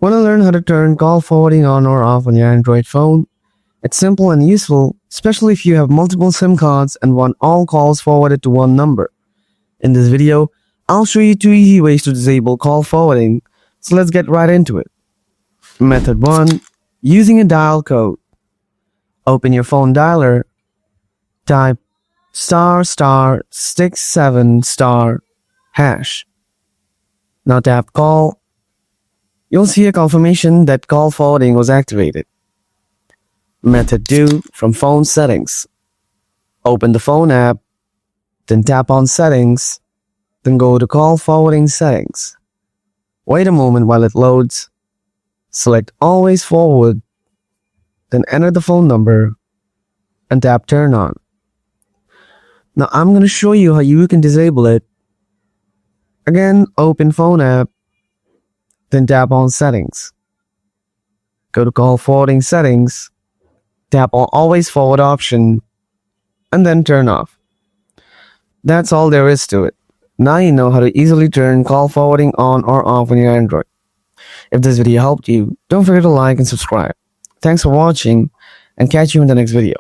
Want to learn how to turn call forwarding on or off on your Android phone? It's simple and useful, especially if you have multiple SIM cards and want all calls forwarded to one number. In this video, I'll show you 2 easy ways to disable call forwarding, so let's get right into it. Method 1. Using a dial code. Open your phone dialer, type **67*#. Now tap call. You'll see a confirmation that call forwarding was activated. Method 2. From phone settings. Open the phone app, then tap on settings, then go to call forwarding settings. Wait a moment while it loads. Select always forward, then enter the phone number and tap turn on. Now I'm going to show you how you can disable it. Again, open phone app, then tap on settings. Go to call forwarding settings, tap on always forward option, and then turn off. That's all there is to it. Now you know how to easily turn call forwarding on or off on your Android. If this video helped you, don't forget to like and subscribe. Thanks for watching, and catch you in the next video.